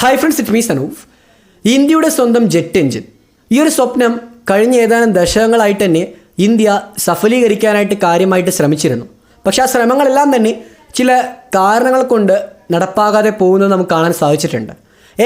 Hi friends, it me Sanoof. ഇന്ത്യയുടെ സ്വന്തം jet engine, ഈ ഒരു സ്വപ്നം കഴിഞ്ഞ ഏതാനും ദശകങ്ങളായിട്ട് തന്നെ ഇന്ത്യ സഫലീകരിക്കാനായിട്ട് കാര്യമായിട്ട് ശ്രമിച്ചിരുന്നു. പക്ഷേ ആ ശ്രമങ്ങളെല്ലാം തന്നെ ചില കാരണങ്ങൾ കൊണ്ട് നടപ്പാകാതെ പോകുന്നത് നമുക്ക് കാണാൻ സാധിച്ചിട്ടുണ്ട്.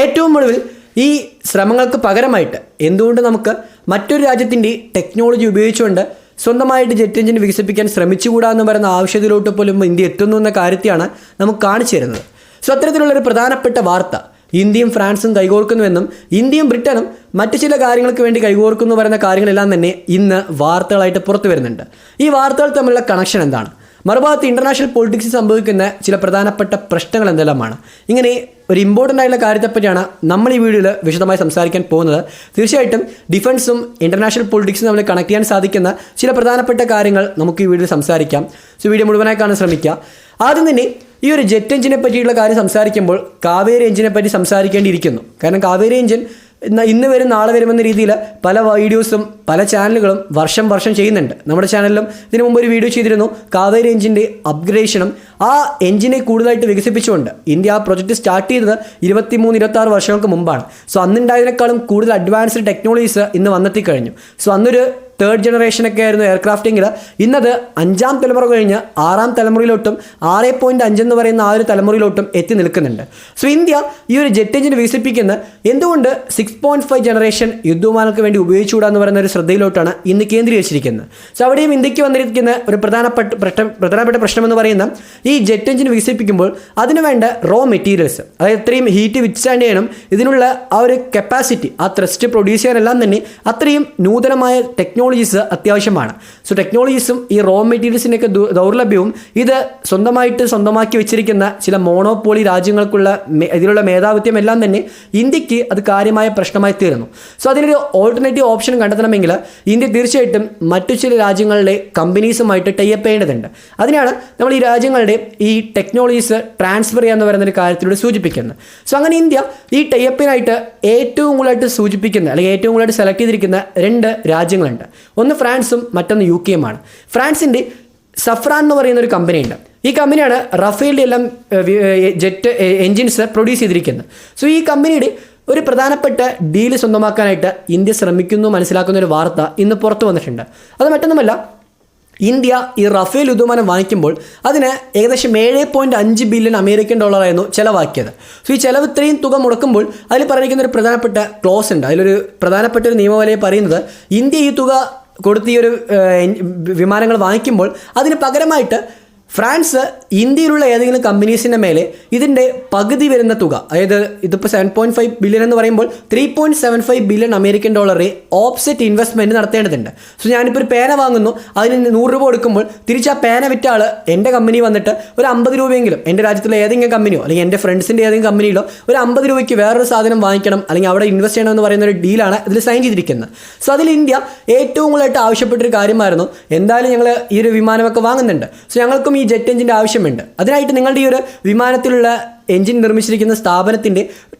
ഏറ്റവും ഒടുവിൽ ഈ ശ്രമങ്ങൾക്ക് പകരമായിട്ട് എന്തുകൊണ്ട് നമുക്ക് മറ്റൊരു രാജ്യത്തിൻ്റെ ടെക്നോളജി ഉപയോഗിച്ചുകൊണ്ട് സ്വന്തമായിട്ട് ജെറ്റ് എഞ്ചിൻ വികസിപ്പിക്കാൻ ശ്രമിച്ചുകൂടാ എന്ന് പറയുന്ന ആവശ്യത്തിലോട്ട് പോലും ഇന്ത്യ എത്തുന്നു എന്ന കാര്യത്തെയാണ് നമുക്ക് കാണിച്ചു തരുന്നത്. സോ അത്തരത്തിലുള്ളൊരു പ്രധാനപ്പെട്ട വാർത്ത ഇന്ത്യയും ഫ്രാൻസും കൈകോർക്കുന്നുവെന്നും ഇന്ത്യയും ബ്രിട്ടനും മറ്റു ചില കാര്യങ്ങൾക്ക് വേണ്ടി കൈകോർക്കുന്നു പറയുന്ന കാര്യങ്ങളെല്ലാം തന്നെ ഇന്ന് വാർത്തകളായിട്ട് പുറത്തു വരുന്നുണ്ട്. ഈ വാർത്തകൾ തമ്മിലുള്ള കണക്ഷൻ എന്താണ്? മറുഭാഗത്ത് ഇൻ്റർനാഷണൽ പൊളിറ്റിക്സിൽ സംഭവിക്കുന്ന ചില പ്രധാനപ്പെട്ട പ്രശ്നങ്ങൾ എന്തെല്ലാമാണ്? ഇങ്ങനെ ഒരു ഇമ്പോർട്ടൻ്റ് ആയിട്ടുള്ള കാര്യത്തെപ്പറ്റിയാണ് നമ്മൾ ഈ വീഡിയോയിൽ വിശദമായി സംസാരിക്കാൻ പോകുന്നത്. തീർച്ചയായിട്ടും ഡിഫൻസും ഇൻ്റർനാഷണൽ പൊളിറ്റിക്സും തമ്മിൽ കണക്ട് ചെയ്യാൻ സാധിക്കുന്ന ചില പ്രധാനപ്പെട്ട കാര്യങ്ങൾ നമുക്ക് ഈ വീഡിയോയിൽ സംസാരിക്കാം. സോ വീഡിയോ മുഴുവനായി കാണാൻ ശ്രമിക്കുക. ആദ്യം തന്നെ ഈ ഒരു ജെറ്റ് എഞ്ചിനെ പറ്റിയുള്ള കാര്യം സംസാരിക്കുമ്പോൾ കാവേരി എഞ്ചിനെ പറ്റി സംസാരിക്കേണ്ടിയിരിക്കുന്നു. കാരണം കാവേരി എഞ്ചിൻ ഇന്ന് വരും നാളെ വരുമെന്ന രീതിയിൽ പല വീഡിയോസും പല ചാനലുകളും വർഷം ചെയ്യുന്നുണ്ട്. നമ്മുടെ ചാനലിലും ഇതിനു മുമ്പ് ഒരു വീഡിയോ ചെയ്തിരുന്നു. കാവേരി എഞ്ചിൻ്റെ അപ്ഗ്രേഡേഷനും ആ എഞ്ചിനെ കൂടുതലായിട്ട് വികസിപ്പിച്ചുകൊണ്ട് ഇന്ത്യ ആ പ്രൊജക്റ്റ് സ്റ്റാർട്ട് ചെയ്തത് 23-26 വർഷങ്ങൾക്ക് മുമ്പാണ്. സോ അന്നുണ്ടായതിനേക്കാളും കൂടുതൽ അഡ്വാൻസ്ഡ് ടെക്നോളജീസ് ഇന്ന് വന്നെത്തിക്കഴിഞ്ഞു. സോ അന്നൊരു തേർഡ് ജനറേഷനൊക്കെ ആയിരുന്നു എയർക്രാഫ്റ്റെങ്കിൽ ഇന്നത് 5ാം തലമുറ കഴിഞ്ഞ് 6ാം തലമുറയിലോട്ടും 6.5 എന്ന് പറയുന്ന ആ ഒരു തലമുറയിലോട്ടും എത്തി നിൽക്കുന്നുണ്ട്. സോ ഇന്ത്യ ഈ ഒരു ജെറ്റ് എഞ്ചിൻ വികസിപ്പിക്കുന്ന എന്തുകൊണ്ട് 6.5 ജനറേഷൻ യുദ്ധവിമാനങ്ങൾക്ക് വേണ്ടി ഉപയോഗിച്ചുകൂടാന്ന് പറയുന്ന ഒരു ശ്രദ്ധയിലോട്ടാണ് ഇന്ന് കേന്ദ്രീകരിച്ചിരിക്കുന്നത്. സോ അവിടെയും ഇന്ത്യക്ക് വന്നിരിക്കുന്ന ഒരു പ്രധാനപ്പെട്ട പ്രശ്നമെന്ന് പറയുന്ന ഈ ജെറ്റ് എഞ്ചിൻ വികസിപ്പിക്കുമ്പോൾ അതിന് വേണ്ട റോ മെറ്റീരിയൽസ്, അതായത് ഇത്രയും ഹീറ്റ് വിത്ത്സ്റ്റാൻഡ് ചെയ്യണം, ഇതിനുള്ള ആ ഒരു കപ്പാസിറ്റി, ആ ത്രസ്റ്റ് പ്രൊഡ്യൂസ് ചെയ്യാനെല്ലാം തന്നെ അത്രയും നൂതനമായ ടെക്നോളജീസ് അത്യാവശ്യമാണ്. സോ ടെക്നോളജീസും ഈ റോ മെറ്റീരിയൽസിൻ്റെയൊക്കെ ദൗർലഭ്യവും ഇത് സ്വന്തമാക്കി വെച്ചിരിക്കുന്ന ചില മോണോപോളി രാജ്യങ്ങൾക്കുള്ള ഇതിലുള്ള മേധാവിത്വം എല്ലാം തന്നെ ഇന്ത്യക്ക് അത് കാര്യമായ പ്രശ്നമായി തീരുന്നു. സോ അതിനൊരു ഓൾട്ടർനേറ്റീവ് ഓപ്ഷൻ കണ്ടെത്തണമെങ്കിൽ ഇന്ത്യ തീർച്ചയായിട്ടും മറ്റു ചില രാജ്യങ്ങളുടെ കമ്പനീസുമായിട്ട് ടൈപ്പ് ചെയ്യേണ്ടതുണ്ട്. അതിനാണ് നമ്മൾ ഈ രാജ്യങ്ങളുടെ ഈ ടെക്നോളജീസ് ട്രാൻസ്ഫർ ചെയ്യാന്ന് പറയുന്ന ഒരു കാര്യത്തിലൂടെ സൂചിപ്പിക്കുന്നത്. സോ അങ്ങനെ ഇന്ത്യ ഈ ടൈപ്പിനായിട്ട് ഏറ്റവും കൂടുതലായിട്ട് സൂചിപ്പിക്കുന്ന അല്ലെങ്കിൽ ഏറ്റവും കൂടുതലായിട്ട് സെലക്ട് ചെയ്തിരിക്കുന്ന 2 രാജ്യങ്ങളുണ്ട്. ഒന്ന് ഫ്രാൻസും മറ്റൊന്ന് UK യുമാണ്. ഫ്രാൻസിൻ്റെ സഫ്രാൻ എന്ന് പറയുന്ന ഒരു കമ്പനിയുണ്ട്. ഈ കമ്പനിയാണ് റഫേലിൻ്റെ എല്ലാം ജെറ്റ് എൻജിൻസ് പ്രൊഡ്യൂസ് ചെയ്തിരിക്കുന്നത്. സോ ഈ കമ്പനിയുടെ ഒരു പ്രധാനപ്പെട്ട ഡീല് സ്വന്തമാക്കാനായിട്ട് ഇന്ത്യ ശ്രമിക്കുന്നു മനസ്സിലാക്കുന്ന ഒരു വാർത്ത ഇന്ന് പുറത്തു വന്നിട്ടുണ്ട്. അത് മറ്റൊന്നുമല്ല, ഇന്ത്യ ഈ റഫേൽ യുദ്ധവിമാനം വാങ്ങിക്കുമ്പോൾ അതിന് ഏകദേശം 7.5 ബില്യൺ അമേരിക്കൻ ഡോളറായിരുന്നു ചിലവാക്കിയത്. സോ ഈ ചിലവ് ഇത്രയും തുക മുടക്കുമ്പോൾ അതിൽ പറഞ്ഞിരിക്കുന്ന ഒരു പ്രധാനപ്പെട്ട ക്ലോസ് ഉണ്ട്. അതിലൊരു പ്രധാനപ്പെട്ട ഒരു നിയമവലയെ പറയുന്നത് ഇന്ത്യ ഈ തുക കൊടുത്ത് ഈ ഒരു വിമാനങ്ങൾ വാങ്ങിക്കുമ്പോൾ അതിന് പകരമായിട്ട് ഫ്രാൻസ് ഇന്ത്യയിലുള്ള ഏതെങ്കിലും കമ്പനീസിൻ്റെ മേലെ ഇതിൻ്റെ പകുതി വരുന്ന തുക, അതായത് ഇതിപ്പോൾ 7.5 ബില്യൺ എന്ന് പറയുമ്പോൾ 3.75 ബില്യൺ അമേരിക്കൻ ഡോളറെ ഓപ്സെറ്റ് ഇൻവെസ്റ്റ്മെൻറ്റ് നടത്തേണ്ടതുണ്ട്. സോ ഞാനിപ്പോൾ ഒരു പേന വാങ്ങുന്നു, അതിന് 100 രൂപ കൊടുക്കുമ്പോൾ തിരിച്ച് ആ പേന വിറ്റ ആൾ എൻ്റെ കമ്പനി വന്നിട്ട് ഒരു 50 രൂപയെങ്കിലും എൻ്റെ രാജ്യത്തുള്ള ഏതെങ്കിലും കമ്പനിയോ അല്ലെങ്കിൽ എൻ്റെ ഫ്രണ്ട്സിൻ്റെ ഏതെങ്കിലും കമ്പനിയിലോ ഒരു 50 രൂപയ്ക്ക് വേറൊരു സാധനം വാങ്ങിക്കണം അല്ലെങ്കിൽ അവിടെ ഇൻവെസ്റ്റ് ചെയ്യണമെന്ന് പറയുന്ന ഒരു ഡീലാണ് ഇതിൽ സൈൻ ചെയ്തിരിക്കുന്നത്. സോ അതിൽ ഇന്ത്യ ഏറ്റവും കൂടുതലായിട്ട് ആവശ്യപ്പെട്ടൊരു കാര്യമായിരുന്നു, എന്തായാലും ഞങ്ങൾ ഈ ഒരു വിമാനമൊക്കെ വാങ്ങുന്നുണ്ട്, സോ ഞങ്ങൾക്കും ഈ ജെറ്റ് എഞ്ചിൻ്റെ ആവശ്യമുണ്ട്. അതിനായിട്ട് നിങ്ങളുടെ ഈ ഒരു വിമാനത്തിലുള്ള എഞ്ചിൻ നിർമ്മിച്ചിരിക്കുന്ന സ്ഥാപനത്തിൻ്റെ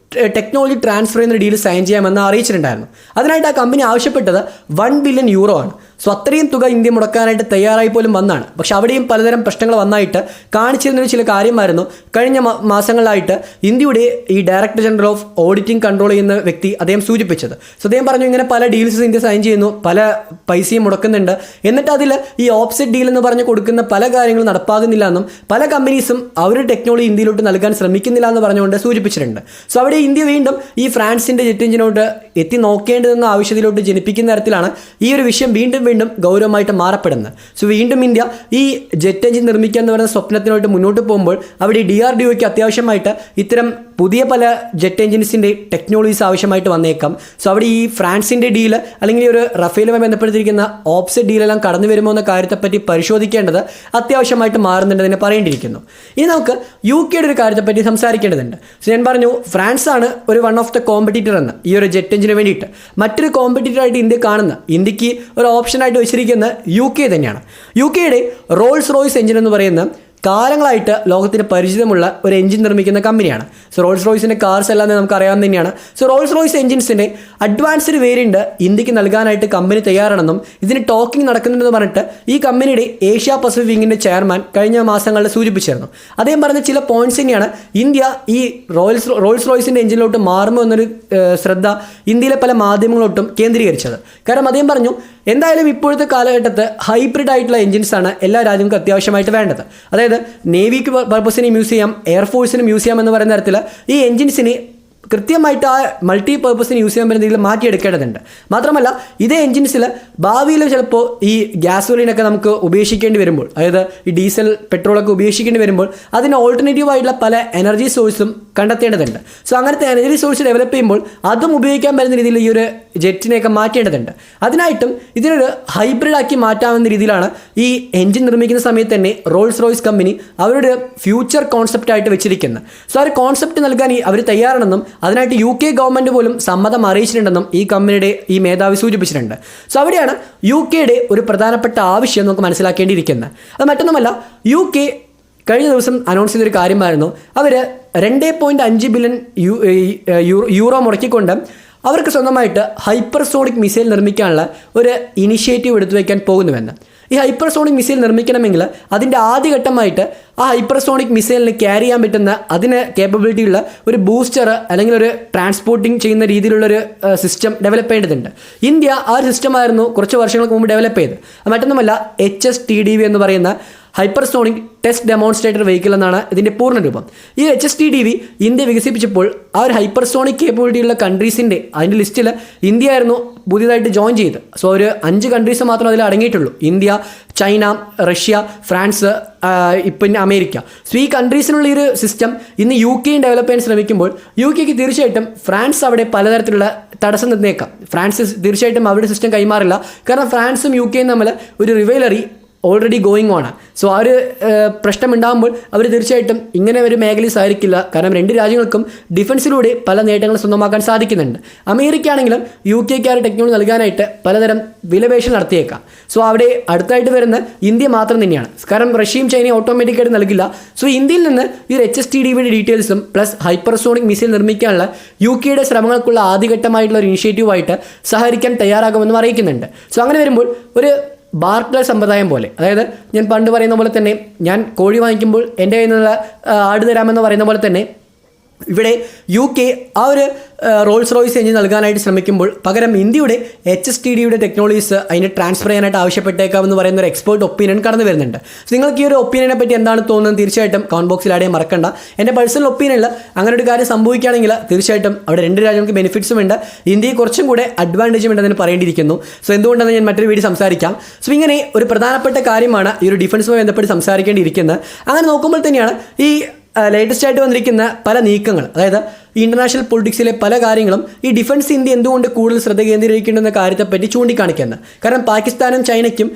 ടെക്നോളജി ട്രാൻസ്ഫർ ചെയ്യുന്ന ഡീൽ സൈൻ ചെയ്യാമെന്ന് അറിയിച്ചിട്ടുണ്ടായിരുന്നു. അതിനായിട്ട് ആ കമ്പനി ആവശ്യപ്പെട്ടത് 1 ബില്യൺ യൂറോ ആണ്. സോ അത്രയും തുക ഇന്ത്യ മുടക്കാനായിട്ട് തയ്യാറായി പോലും വന്നാണ്. പക്ഷെ അവിടെയും പലതരം പ്രശ്നങ്ങൾ വന്നായിട്ട് കാണിച്ചിരുന്നൊരു ചില കാര്യമായിരുന്നു. കഴിഞ്ഞ മാസങ്ങളായിട്ട് ഇന്ത്യയുടെ ഈ director general of auditing control ചെയ്യുന്ന വ്യക്തി അദ്ദേഹം സൂചിപ്പിച്ചത്. സോ അദ്ദേഹം പറഞ്ഞു, ഇങ്ങനെ പല ഡീൽസ് ഇന്ത്യ സൈൻ ചെയ്യുന്നു, പല പൈസയും മുടക്കുന്നുണ്ട്, എന്നിട്ട് അതിൽ ഈ ഓപ്സെറ്റ് ഡീൽ എന്ന് പറഞ്ഞ് കൊടുക്കുന്ന പല കാര്യങ്ങളും നടപ്പാകുന്നില്ല എന്നും പല കമ്പനീസും അവരുടെ ടെക്നോളജി ഇന്ത്യയിലോട്ട് നൽകാൻ ശ്രമിക്കുന്നില്ല എന്ന് പറഞ്ഞുകൊണ്ട് സൂചിപ്പിച്ചിട്ടുണ്ട്. സോ അവിടെ ഇന്ത്യ വീണ്ടും ഈ ഫ്രാൻസിൻ്റെ ജെറ്റ് എഞ്ചിനോട്ട് എത്തി നോക്കേണ്ടതെന്ന ആവശ്യത്തിലോട്ട് ജനിപ്പിക്കുന്ന തരത്തിലാണ് ഈ ഒരു വിഷയം വീണ്ടും ഗൗരവമായിട്ട് മാറപ്പെടുന്നത്. സോ വീണ്ടും ഇന്ത്യ ഈ ജെറ്റ് എഞ്ചിൻ നിർമ്മിക്കുക എന്ന് പറയുന്ന സ്വപ്നത്തിനോട്ട് മുന്നോട്ട് പോകുമ്പോൾ അവിടെ DRDOയ്ക്ക് അത്യാവശ്യമായിട്ട് ഇത്തരം പുതിയ പല ജെറ്റ് എഞ്ചിൻസിൻ്റെ ടെക്നോളജീസ് ആവശ്യമായിട്ട് വന്നേക്കാം. സോ അവിടെ ഈ ഫ്രാൻസിൻ്റെ ഡീല് അല്ലെങ്കിൽ ഒരു റഫേലുമായി ബന്ധപ്പെടുത്തിയിരിക്കുന്ന ഓപ്സെറ്റ് ഡീലെല്ലാം കടന്നു വരുമോ എന്ന കാര്യത്തെപ്പറ്റി പരിശോധിക്കേണ്ടത് അത്യാവശ്യമായിട്ട് മാറുന്നുണ്ടെന്ന് പറയേണ്ടിയിരിക്കുന്നു. ഇനി നമുക്ക് UK യുടെ ഒരു കാര്യത്തെപ്പറ്റി സംസാരിക്കേണ്ടതുണ്ട്. സോ ഞാൻ പറഞ്ഞു, ഫ്രാൻസാണ് ഒരു വൺ ഓഫ് ദ കോമ്പറ്റീറ്റർ എന്ന് ഈ ഒരു ജെറ്റ് എഞ്ചിന് വേണ്ടിയിട്ട്. മറ്റൊരു കോമ്പറ്റീറ്ററായിട്ട് ഇന്ത്യ കാണുന്ന, ഇന്ത്യക്ക് ഒരു ഓപ്ഷനായിട്ട് വെച്ചിരിക്കുന്ന UK തന്നെയാണ്. UK യുടെ റോൾസ് റോയ്സ് എഞ്ചിൻ എന്ന് പറയുന്ന കാലങ്ങളായിട്ട് ലോകത്തിന് പരിചിതമുള്ള ഒരു എഞ്ചിൻ നിർമ്മിക്കുന്ന കമ്പനിയാണ്. സോ റോൾസ് റോയ്സിൻ്റെ കാർസ് എല്ലാം നമുക്ക് അറിയാവുന്ന തന്നെയാണ്. സോ റോൾസ് റോയ്സ് എഞ്ചിൻസിൻ്റെ അഡ്വാൻസ്ഡ് വേരിയൻറ്റ് ഇന്ത്യക്ക് നൽകാനായിട്ട് കമ്പനി തയ്യാറാണെന്നും ഇതിന് ടോക്കിംഗ് നടക്കുന്നുണ്ടെന്ന് പറഞ്ഞിട്ട് ഈ കമ്പനിയുടെ ഏഷ്യ പസഫിക് വിങ്ങിൻ്റെ ചെയർമാൻ കഴിഞ്ഞ മാസങ്ങളിൽ സൂചിപ്പിച്ചിരുന്നു. അദ്ദേഹം പറഞ്ഞ ചില പോയിന്റ്സ് തന്നെയാണ് ഇന്ത്യ ഈ റോൾസ് റോയ്സിൻ്റെ എഞ്ചിനിലോട്ട് മാറുമോ എന്നൊരു ശ്രദ്ധ ഇന്ത്യയിലെ പല മാധ്യമങ്ങളോട്ടും കേന്ദ്രീകരിച്ചത്. കാരണം അദ്ദേഹം പറഞ്ഞു, എന്തായാലും ഇപ്പോഴത്തെ കാലഘട്ടത്ത് ഹൈബ്രിഡ് ആയിട്ടുള്ള എഞ്ചിൻസാണ് എല്ലാ രാജ്യങ്ങൾക്കും അത്യാവശ്യമായിട്ട് വേണ്ടത്. അതായത് നേവിക്ക് പർപ്പസിനും യൂസ് ചെയ്യാം, എയർഫോഴ്സിനും യൂസ് ചെയ്യാം എന്ന് പറയുന്ന തരത്തിൽ ഈ എഞ്ചിൻസിന് കൃത്യമായിട്ട് ആ മൾട്ടി പർപ്പസിന് യൂസ് ചെയ്യാൻ പറ്റുന്ന രീതിയിൽ മാറ്റിയെടുക്കേണ്ടതുണ്ട്. മാത്രമല്ല ഇതേ എഞ്ചിൻസിൽ ഭാവിയിൽ ചിലപ്പോൾ ഈ ഗ്യാസോലിനൊക്കെ നമുക്ക് ഉപേക്ഷിക്കേണ്ടി വരുമ്പോൾ, അതായത് ഈ ഡീസൽ പെട്രോളൊക്കെ ഉപേക്ഷിക്കേണ്ടി വരുമ്പോൾ അതിന് ഓൾട്ടർനേറ്റീവ് ആയിട്ടുള്ള പല എനർജി സോഴ്സും കണ്ടെത്തേണ്ടതുണ്ട്. സോ അങ്ങനത്തെ എനർജി സോഴ്സ് ഡെവലപ്പ് ചെയ്യുമ്പോൾ അതും ഉപയോഗിക്കാൻ പറ്റുന്ന രീതിയിൽ ഈ ഒരു ജെറ്റിനെയൊക്കെ മാറ്റേണ്ടതുണ്ട്. അതിനായിട്ടും ഇതിനൊരു ഹൈബ്രിഡ് ആക്കി മാറ്റാവുന്ന രീതിയിലാണ് ഈ എഞ്ചിൻ നിർമ്മിക്കുന്ന സമയത്ത് തന്നെ റോൾസ് റോയ്സ് കമ്പനി അവരുടെ ഫ്യൂച്ചർ കോൺസെപ്റ്റ് ആയിട്ട് വെച്ചിരിക്കുന്നത്. സോ ആ ഒരു കോൺസെപ്റ്റ് നൽകാൻ അവർ തയ്യാറാണെന്നും അതിനായിട്ട് UK ഗവൺമെൻറ് പോലും സമ്മതം അറിയിച്ചിട്ടുണ്ടെന്നും ഈ കമ്പനിയുടെ ഈ മേധാവി സൂചിപ്പിച്ചിട്ടുണ്ട്. സോ അവിടെയാണ് UKയുടെ ഒരു പ്രധാനപ്പെട്ട ആവശ്യം നമുക്ക് മനസ്സിലാക്കേണ്ടിയിരിക്കുന്നത്. അത് മറ്റൊന്നുമല്ല, UK കഴിഞ്ഞ ദിവസം അനൗൺസ് ചെയ്തൊരു കാര്യമായിരുന്നു. അവർ 2.5 ബില്യൺ യൂറോ മുടക്കിക്കൊണ്ട് അവർക്ക് സ്വന്തമായിട്ട് ഹൈപ്പർസോണിക് മിസൈൽ നിർമ്മിക്കാനുള്ള ഒരു ഇനിഷ്യേറ്റീവ് എടുത്തു വയ്ക്കാൻ പോകുന്നുവെന്ന്. ഈ ഹൈപ്പർസോണിക് മിസൈൽ നിർമ്മിക്കണമെങ്കിൽ അതിൻ്റെ ആദ്യഘട്ടമായിട്ട് ആ ഹൈപ്പർസോണിക് മിസൈലിന് ക്യാരി ചെയ്യാൻ പറ്റുന്ന അതിന് കേപ്പബിലിറ്റി ഉള്ള ഒരു ബൂസ്റ്റർ അല്ലെങ്കിൽ ഒരു ട്രാൻസ്പോർട്ടിങ് ചെയ്യുന്ന രീതിയിലുള്ളൊരു സിസ്റ്റം ഡെവലപ്പ് ചെയ്യേണ്ടതുണ്ട്. ഇന്ത്യ ആ ഒരു സിസ്റ്റമായിരുന്നു കുറച്ച് വർഷങ്ങൾക്ക് മുമ്പ് ഡെവലപ്പ് ചെയ്ത്. മറ്റൊന്നുമല്ല HSTDV എന്ന് പറയുന്ന ഹൈപ്പർസോണിക് ടെസ്റ്റ് ഡെമോൺസ്ട്രേറ്റർ വെഹിക്കിൾ എന്നാണ് ഇതിൻ്റെ പൂർണ്ണ രൂപം. ഈ HSTDV ഇന്ത്യ വികസിപ്പിച്ചപ്പോൾ ആ ഒരു ഹൈപ്പർസോണിക് കേപ്പബിലിറ്റി ഉള്ള കൺട്രീസിൻ്റെ അതിൻ്റെ ലിസ്റ്റിൽ ഇന്ത്യ ആയിരുന്നു പുതിയതായിട്ട് ജോയിൻ ചെയ്ത്. സോ ഒരു 5 കൺട്രീസ് മാത്രമേ അതിൽ അടങ്ങിയിട്ടുള്ളൂ. ഇന്ത്യ, ചൈന, റഷ്യ, ഫ്രാൻസ്, ഇപ്പം അമേരിക്ക. സോ ഈ കൺട്രീസിനുള്ള ഒരു സിസ്റ്റം ഇന്ന് UK ഡെവലപ്പ് ചെയ്യാൻ ശ്രമിക്കുമ്പോൾ UKക്ക് തീർച്ചയായിട്ടും ഫ്രാൻസ് അവിടെ പലതരത്തിലുള്ള തടസ്സം നിന്നേക്കാം. ഫ്രാൻസ് തീർച്ചയായിട്ടും അവരുടെ സിസ്റ്റം കൈമാറില്ല. കാരണം ഫ്രാൻസും UKയും തമ്മിൽ ഒരു റിവൈലറി ഓൾറെഡി ഗോയിങ് ഓൺ. സോ ആ ഒരു പ്രശ്നം ഉണ്ടാകുമ്പോൾ അവർ തീർച്ചയായിട്ടും ഇങ്ങനെ ഒരു മേഖലയിൽ സഹകരിക്കില്ല. കാരണം രണ്ട് രാജ്യങ്ങൾക്കും ഡിഫൻസിലൂടെ പല നേട്ടങ്ങൾ സ്വന്തമാക്കാൻ സാധിക്കുന്നുണ്ട്. അമേരിക്ക ആണെങ്കിലും UK ടെക്നോളജി നൽകാനായിട്ട് പലതരം വിലപേശൽ നടത്തിയേക്കാം. സോ അവിടെ അടുത്തായിട്ട് വരുന്ന ഇന്ത്യ മാത്രം തന്നെയാണ്. കാരണം റഷ്യയും ചൈനയും ഓട്ടോമാറ്റിക്കായിട്ട് നൽകില്ല. സോ ഇന്ത്യയിൽ നിന്ന് ഈ ഒരു HSTDVയുടെ ഡീറ്റെയിൽസും പ്ലസ് ഹൈപ്പർസോണിക് മിസൈൽ നിർമ്മിക്കാനുള്ള UKയുടെ ശ്രമങ്ങൾക്കുള്ള ആദ്യഘട്ടമായിട്ടുള്ള ഒരു ഇനിഷ്യേറ്റീവായിട്ട് സഹകരിക്കാൻ തയ്യാറാകുമെന്നും അറിയിക്കുന്നുണ്ട്. സോ അങ്ങനെ വരുമ്പോൾ ഒരു ബാർട്ടർ സമ്പ്രദായം പോലെ, അതായത് ഞാൻ പണ്ട് പറയുന്ന പോലെ തന്നെ ഞാൻ കോഴി വാങ്ങിക്കുമ്പോൾ എൻ്റെ കയ്യിൽ നിന്നുള്ള ആട് തരാമെന്ന് പറയുന്ന പോലെ തന്നെ ഇവിടെ UK ആ ഒരു റോൾസ് റോയ്സ് എഞ്ചിൻ നൽകാനായിട്ട് ശ്രമിക്കുമ്പോൾ പകരം ഇന്ത്യയുടെ HSTDVയുടെ ടെക്നോളജീസ് അതിനെ ട്രാൻസ്ഫർ ചെയ്യാനായിട്ട് ആവശ്യപ്പെട്ടേക്കാമെന്ന് പറയുന്ന ഒരു എക്സ്പേർട്ട് ഒപ്പീനിയൻ കടന്നു വരുന്നുണ്ട്. സോ നിങ്ങൾക്ക് ഈ ഒരു ഒപ്പീനിയനെ പറ്റി എന്താണ് തോന്നുന്നത് തീർച്ചയായിട്ടും കമന്റ് ബോക്സിൽ ആടെയും മറക്കണ്ട. എൻ്റെ പേഴ്സണൽ ഒപ്പീനിയനിൽ അങ്ങനെ ഒരു കാര്യം സംഭവിക്കുകയാണെങ്കിൽ തീർച്ചയായിട്ടും അവിടെ രണ്ട് രാജ്യങ്ങൾക്ക് ബെനിഫിറ്റ്സും ഉണ്ട്, ഇന്ത്യയെ കുറച്ചും കൂടെ അഡ്വാൻറ്റേജും ഉണ്ടെന്ന് പറയേണ്ടിയിരിക്കുന്നു. സോ എന്തുകൊണ്ടെന്ന് ഞാൻ മറ്റൊരു വീഡിയോ സംസാരിക്കാം. സോ ഇങ്ങനെ ഒരു പ്രധാനപ്പെട്ട കാര്യമാണ് ഈ ഒരു ഡിഫൻസുമായി ബന്ധപ്പെട്ട് സംസാരിക്കേണ്ടിയിരിക്കുന്നത്. അങ്ങനെ നോക്കുമ്പോൾ തന്നെയാണ് ഈ ലേറ്റസ്റ്റ് ആയിട്ട് വന്നിരിക്കുന്ന പല നീക്കങ്ങൾ, അതായത് ഇന്റർനാഷണൽ പൊളിറ്റിക്സിലെ പല കാര്യങ്ങളും ഈ ഡിഫൻസ് ഇന്ത്യ എന്തുകൊണ്ട് കൂടുതൽ ശ്രദ്ധ കേന്ദ്രീകരിക്കേണ്ടെന്ന കാര്യത്തെപ്പറ്റി ചൂണ്ടിക്കാണിക്കുന്നത്. കാരണം പാകിസ്ഥാനും ചൈനയ്ക്കും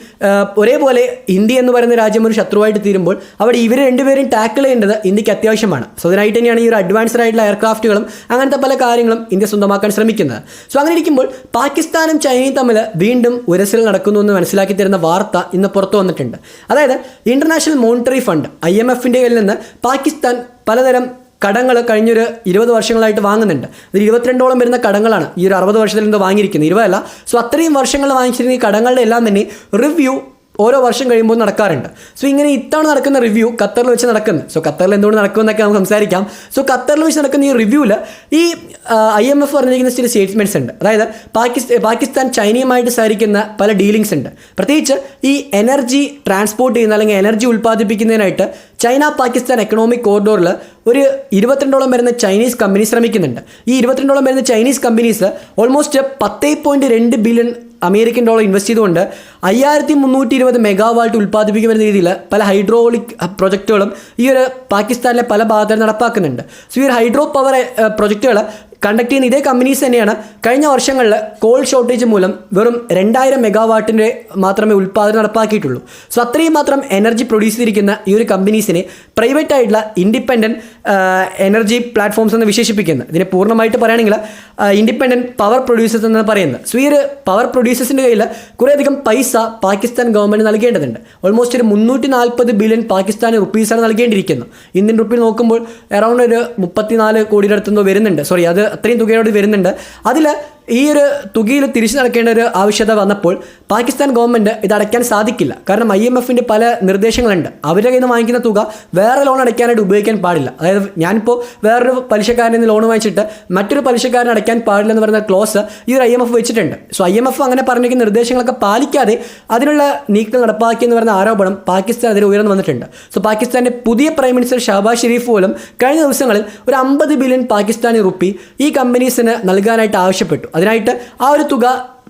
ഒരേപോലെ ഇന്ത്യ എന്ന് പറയുന്ന രാജ്യം ഒരു ശത്രുവായിട്ട് തീരുമ്പോൾ അവിടെ ഇവർ രണ്ടുപേരും ടാക്കിൾ ചെയ്യേണ്ടത് ഇന്ത്യക്ക് അത്യാവശ്യമാണ്. സോ അതിനായിട്ട് തന്നെയാണ് ഈ ഒരു അഡ്വാൻസ്ഡ് ആയിട്ടുള്ള എയർക്രാഫ്റ്റുകളും അങ്ങനത്തെ പല കാര്യങ്ങളും ഇന്ത്യ സ്വന്തമാക്കാൻ ശ്രമിക്കുന്നത്. സോ അങ്ങനെ ഇരിക്കുമ്പോൾ പാകിസ്ഥാനും ചൈനയും തമ്മിൽ വീണ്ടും ഉരസൽ നടക്കുന്നു എന്ന് മനസ്സിലാക്കി തരുന്ന വാർത്ത ഇന്ന് പുറത്തു വന്നിട്ടുണ്ട്. അതായത് ഇന്റർനാഷണൽ മോണിറ്ററി ഫണ്ട് IMFന്റെ കയ്യിൽ നിന്ന് പാകിസ്ഥാൻ പലതരം കടങ്ങൾ കഴിഞ്ഞൊരു 20 വർഷങ്ങളായിട്ട് വാങ്ങുന്നുണ്ട്. അതിൽ 22ഓളം വരുന്ന കടങ്ങളാണ് ഈ ഒരു 60 വർഷത്തിൽ നിന്ന് വാങ്ങിയിരിക്കുന്നത്, 20 അല്ല. സോ അത്രയും വർഷങ്ങൾ വാങ്ങിച്ചിരുന്ന ഈ കടങ്ങളുടെ എല്ലാം തന്നെ റിവ്യൂ ഓരോ വർഷം കഴിയുമ്പോൾ നടക്കാറുണ്ട്. സോ ഇങ്ങനെ ഇത്തവണ നടക്കുന്ന റിവ്യൂ ഖത്തറിൽ വെച്ച് നടക്കുന്നത്. സോ ഖത്തറിൽ എന്തുകൊണ്ട് നടക്കുമെന്നൊക്കെ നമുക്ക് സംസാരിക്കാം. സോ ഖത്തറിൽ വെച്ച് നടക്കുന്ന ഈ റിവ്യൂവിൽ ഈ IMF പറഞ്ഞിരിക്കുന്ന ചില സ്റ്റേറ്റ്മെൻറ്റ്സ് ഉണ്ട്. അതായത് പാകിസ്ഥാൻ ചൈനയുമായിട്ട് സഹകരിക്കുന്ന പല ഡീലിങ്സ് ഉണ്ട്. പ്രത്യേകിച്ച് ഈ എനർജി ട്രാൻസ്പോർട്ട് ചെയ്യുന്ന അല്ലെങ്കിൽ എനർജി ഉൽപ്പാദിപ്പിക്കുന്നതിനായിട്ട് ചൈന പാകിസ്ഥാൻ എക്കണോമിക് കോറിഡോറിൽ ഒരു 22ഓളം വരുന്ന ചൈനീസ് കമ്പനി ശ്രമിക്കുന്നുണ്ട്. ഈ 22ഓളം വരുന്ന Chinese companies almost 10.2 billion American dollar invest ചെയ്തുകൊണ്ട് 5320 മെഗാവാട്ട് ഉൽപ്പാദിപ്പിക്കുന്ന രീതിയിൽ പല ഹൈഡ്രോളിക് പ്രൊജക്റ്റുകളും ഈ ഒരു പാകിസ്ഥാനിലെ പല ഭാഗത്തും നടപ്പാക്കുന്നുണ്ട്. സോ ഈ ഒരു ഹൈഡ്രോ പവർ പ്രൊജക്റ്റുകൾ കണ്ടക്ട് ചെയ്യുന്ന ഇതേ കമ്പനീസ് തന്നെയാണ് കഴിഞ്ഞ വർഷങ്ങളിൽ കോൾ ഷോർട്ടേജ് മൂലം വെറും 2000 മെഗാവാട്ടിൻ്റെ മാത്രമേ ഉൽപ്പാദനം നടപ്പാക്കിയിട്ടുള്ളൂ. സോ അത്രയും മാത്രം എനർജി പ്രൊഡ്യൂസ് ചെയ്തിരിക്കുന്ന ഈ ഒരു കമ്പനീസിനെ പ്രൈവറ്റ് ആയിട്ടുള്ള ഇൻഡിപെൻഡൻറ്റ് എനർജി പ്ലാറ്റ്ഫോംസ് എന്ന് വിശേഷിപ്പിക്കുന്നത്. ഇതിനെ പൂർണ്ണമായിട്ട് പറയുകയാണെങ്കിൽ ഇൻഡിപെൻഡൻറ്റ് പവർ പ്രൊഡ്യൂസേഴ്സ് എന്നാണ് പറയുന്നത്. സോ ഈ ഒരു പവർ പ്രൊഡ്യൂസേഴ്സിൻ്റെ കയ്യിൽ കുറേയധികം പൈസ പാകിസ്ഥാൻ ഗവൺമെൻറ് നൽകേണ്ടതുണ്ട്. ഓൾമോസ്റ്റ് ഒരു 340 ബില്യൺ പാകിസ്ഥാനി റുപ്പീസാണ് നൽകേണ്ടിയിരിക്കുന്നത്. ഇന്ത്യൻ റുപ്പി നോക്കുമ്പോൾ അറൗണ്ട് ഒരു 34 കോടിയുടെ അടുത്തെന്തോ വരുന്നുണ്ട്. സോറി, അത് അത്രയും തുകയോട് വരുന്നുണ്ട്. അതിൽ ഈ ഒരു തുകയിൽ തിരിച്ചു നടക്കേണ്ട ഒരു ആവശ്യകത വന്നപ്പോൾ പാകിസ്ഥാൻ ഗവൺമെൻറ് ഇത് അടയ്ക്കാൻ സാധിക്കില്ല. കാരണം IMFൻ്റെ പല നിർദ്ദേശങ്ങളുണ്ട്. അവരുടെ കയ്യിൽ നിന്ന് വാങ്ങിക്കുന്ന തുക വേറെ ലോൺ അടയ്ക്കാനായിട്ട് ഉപയോഗിക്കാൻ പാടില്ല. അതായത് ഞാനിപ്പോൾ വേറൊരു പലിശക്കാരനിൽ നിന്ന് ലോൺ വാങ്ങിച്ചിട്ട് മറ്റൊരു പലിശക്കാരൻ അടയ്ക്കാൻ പാടില്ല എന്ന് പറയുന്ന ക്ലോസ് ഈ ഒരു IMF വെച്ചിട്ടുണ്ട്. സോ IMF അങ്ങനെ പറഞ്ഞിരിക്കുന്ന നിർദ്ദേശങ്ങളൊക്കെ പാലിക്കാതെ അതിനുള്ള നീക്കം നടപ്പാക്കിയെന്ന് പറയുന്ന ആരോപണം പാകിസ്ഥാൻ അതിൽ ഉയർന്നു വന്നിട്ടുണ്ട്. സോ പാകിസ്ഥാൻ്റെ പുതിയ പ്രൈം മിനിസ്റ്റർ ഷഹബാസ് ഷെരീഫ് പോലും കഴിഞ്ഞ ദിവസങ്ങളിൽ ഒരു 50 ബില്യൺ പാകിസ്ഥാനി റുപ്പി ഈ കമ്പനീസിന് നൽകാനായിട്ട് ആവശ്യപ്പെട്ടു. അതിനായിട്ട് ആ ഒരു തുക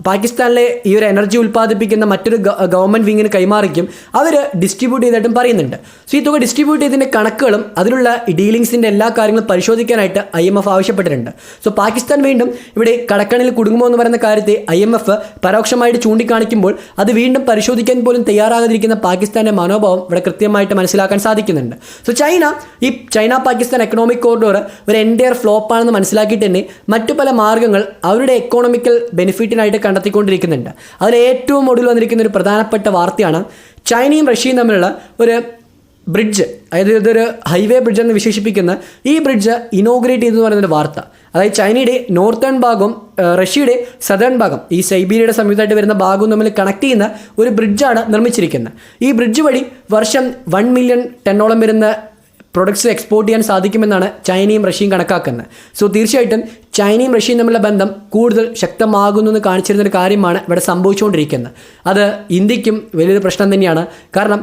പാകിസ്ഥാനിലെ ഈ ഒരു എനർജി ഉൽപ്പാദിപ്പിക്കുന്ന മറ്റൊരു ഗവൺമെൻറ് വിങ്ങിന് കൈമാറിക്കും അവർ ഡിസ്ട്രിബ്യൂട്ട് ചെയ്തിട്ടും പറയുന്നുണ്ട്. സോ ഈ തുക ഡിസ്ട്രിബ്യൂട്ട് ചെയ്തതിൻ്റെ കണക്കുകളും അതിലുള്ള ഡീലിങ്സിൻ്റെ എല്ലാ കാര്യങ്ങളും പരിശോധിക്കാനായിട്ട് IMF ആവശ്യപ്പെട്ടിട്ടുണ്ട്. സോ പാകിസ്ഥാൻ വീണ്ടും ഇവിടെ കടക്കണിൽ കുടുങ്ങുമോ എന്ന് പറയുന്ന കാര്യത്തെ IMF പരോക്ഷമായിട്ട് ചൂണ്ടിക്കാണിക്കുമ്പോൾ അത് വീണ്ടും പരിശോധിക്കാൻ പോലും തയ്യാറാകാതിരിക്കുന്ന പാകിസ്ഥാൻ്റെ മനോഭാവം ഇവിടെ കൃത്യമായിട്ട് മനസ്സിലാക്കാൻ സാധിക്കുന്നുണ്ട്. So China Pakistan economic corridor ഒരു എൻറ്റയർ ഫ്ലോപ്പാണെന്ന് മനസ്സിലാക്കിയിട്ട് തന്നെ മറ്റു പല മാർഗ്ഗങ്ങൾ അവരുടെ എക്കോണമിക്കൽ ബെനിഫിറ്റിനായിട്ട് കണ്ടെത്തിക്കൊണ്ടിരിക്കുന്നുണ്ട്. അതിൽ ഏറ്റവും ഒടുവിൽ വന്നിരിക്കുന്ന ഒരു പ്രധാനപ്പെട്ട വാർത്തയാണ് ചൈനയും റഷ്യയും തമ്മിലുള്ള ഒരു ബ്രിഡ്ജ്, അതായത് ഇതൊരു ഹൈവേ ബ്രിഡ്ജ് എന്ന് വിശേഷിപ്പിക്കുന്ന ഈ ബ്രിഡ്ജ് ഇനോഗ്രേറ്റ് ചെയ്തു എന്ന് പറയുന്നൊരു വാർത്ത. അതായത് ചൈനയുടെ നോർത്തേൺ ഭാഗവും റഷ്യയുടെ സദേൺ ഭാഗം, ഈ സൈബീരിയയുടെ സമീപത്തായിട്ട് വരുന്ന ഭാഗവും തമ്മിൽ കണക്ട് ചെയ്യുന്ന ഒരു ബ്രിഡ്ജാണ് നിർമ്മിച്ചിരിക്കുന്നത്. ഈ ബ്രിഡ്ജ് വഴി വർഷം 1 മില്യൺ ടണ്ണോളം വരുന്ന പ്രൊഡക്ട്സ് എക്സ്പോർട്ട് ചെയ്യാൻ സാധിക്കുമെന്നാണ് ചൈനയും റഷ്യയും കണക്കാക്കുന്നത്. സോ തീർച്ചയായിട്ടും ചൈനയും റഷ്യയും തമ്മിലുള്ള ബന്ധം കൂടുതൽ ശക്തമാകുന്നു എന്ന് കാണിച്ചിരുന്നൊരു കാര്യമാണ് ഇവിടെ സംഭവിച്ചുകൊണ്ടിരിക്കുന്നത്. അത് ഇന്ത്യക്കും വലിയൊരു പ്രശ്നം തന്നെയാണ്. കാരണം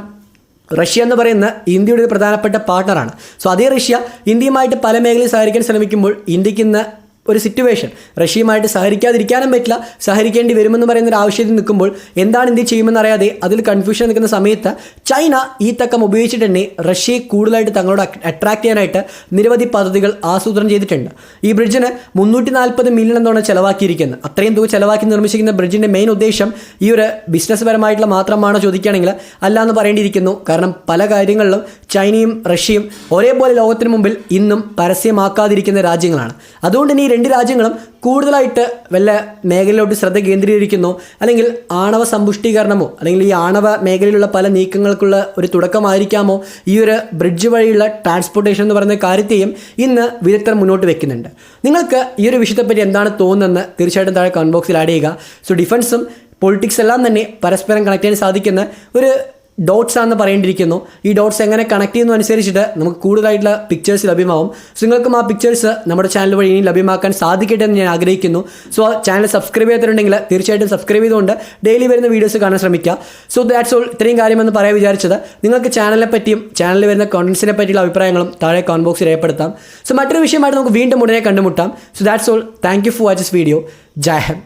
റഷ്യ എന്ന് പറയുന്ന ഇന്ത്യയുടെ ഒരു പ്രധാനപ്പെട്ട പാർട്ണറാണ്. സോ അതേ റഷ്യ ഇന്ത്യയുമായിട്ട് പല മേഖലയിൽ സഹകരിക്കാൻ ശ്രമിക്കുമ്പോൾ ഇന്ത്യക്ക് ഇന്ന് ഒരു സിറ്റുവേഷൻ റഷ്യയുമായിട്ട് സഹകരിക്കാതിരിക്കാനും പറ്റില്ല, സഹകരിക്കേണ്ടി വരുമെന്ന് പറയുന്ന ഒരു ആവശ്യത്തിൽ നിൽക്കുമ്പോൾ എന്താണ് ഇന്ത്യ ചെയ്യുമെന്ന് അറിയാതെ അതിൽ കൺഫ്യൂഷൻ നിൽക്കുന്ന സമയത്ത് ചൈന ഈ തക്കം ഉപയോഗിച്ചിട്ട് തന്നെ റഷ്യയെ കൂടുതലായിട്ട് തങ്ങളോട് അട്രാക്ട് ചെയ്യാനായിട്ട് നിരവധി പദ്ധതികൾ ആസൂത്രണം ചെയ്തിട്ടുണ്ട്. ഈ ബ്രിഡ്ജിന് 340 മില്യൺ എന്നാണ് ചിലവാക്കിയിരിക്കുന്നത്. അത്രയും തുക ചിലവാക്കി നിർമ്മിച്ചിരിക്കുന്ന ബ്രിഡ്ജിൻ്റെ മെയിൻ ഉദ്ദേശം ഈ ഒരു ബിസിനസ് പരമായിട്ടുള്ള മാത്രമാണോ ചോദിക്കുകയാണെങ്കിൽ അല്ല എന്ന് പറയേണ്ടിയിരിക്കുന്നു. കാരണം പല കാര്യങ്ങളിലും ചൈനയും റഷ്യയും ഒരേപോലെ ലോകത്തിന് മുമ്പിൽ ഇന്നും പരസ്യമാക്കാതിരിക്കുന്ന രാജ്യങ്ങളാണ്. അതുകൊണ്ട് തന്നെ ഈ രണ്ട് രാജ്യങ്ങളും കൂടുതലായിട്ട് വല്ല മേഖലയിലോട്ട് ശ്രദ്ധ കേന്ദ്രീകരിക്കുന്നു, അല്ലെങ്കിൽ ആണവ സമ്പുഷ്ടീകരണമോ അല്ലെങ്കിൽ ഈ ആണവ മേഖലയിലുള്ള പല നീക്കങ്ങൾക്കുള്ള ഒരു തുടക്കമായിരിക്കാമോ ഈ ഒരു ബ്രിഡ്ജ് വഴിയുള്ള ട്രാൻസ്പോർട്ടേഷൻ എന്ന് പറയുന്ന കാര്യത്തെയും ഇന്ന് വിദഗ്ധർ മുന്നോട്ട് വെക്കുന്നുണ്ട്. നിങ്ങൾക്ക് ഈ ഒരു വിഷയത്തെപ്പറ്റി എന്താണ് തോന്നുന്നതെന്ന് തീർച്ചയായിട്ടും താഴെ കമന്റ് ബോക്സിൽ ആഡ് ചെയ്യുക. സോ ഡിഫൻസും പൊളിറ്റിക്സ് എല്ലാം തന്നെ പരസ്പരം കണക്ട് ചെയ്യാൻ സാധിക്കുന്ന ഒരു ഡോട്ട്സ് ആണെന്ന് പറയേണ്ടിയിരിക്കുന്നു. ഈ ഡോട്ട്സ് എങ്ങനെ കണക്ട് ചെയ്യുന്നു അനുസരിച്ചിട്ട് നമുക്ക് കൂടുതലായിട്ടുള്ള പിക്ചേഴ്സ് ലഭ്യമാവും. സോ നിങ്ങൾക്കും ആ പിക്ചേഴ്സ് നമ്മുടെ ചാനൽ വഴി ഇനി ലഭ്യമാക്കാൻ സാധിക്കട്ടെ എന്ന് ഞാൻ ആഗ്രഹിക്കുന്നു. സോ ആ ചാനൽ സബ്സ്ക്രൈബ് ചെയ്തിട്ടുണ്ടെങ്കിൽ തീർച്ചയായിട്ടും സബ്സ്ക്രൈബ് ചെയ്തുകൊണ്ട് ഡെയിലി വരുന്ന വീഡിയോസ് കാണാൻ ശ്രമിക്കുക. So that's all. ഇത്രയും കാര്യമെന്ന് പറയാൻ വിചാരിച്ചത്. നിങ്ങൾക്ക് ചാനലിനെ പറ്റിയും ചാനലിൽ വരുന്ന കോണ്ടൻസിനെ പറ്റിയുള്ള അഭിപ്രായങ്ങളും താഴെ കമന്റ് ബോക്സിൽ രേഖപ്പെടുത്താം. സോ മറ്റൊരു വിഷയമായിട്ട് നമുക്ക് വീണ്ടും ഉടനെ കണ്ടുമുട്ടാം. So that's all. Thank you for watch this video. Jai Hind.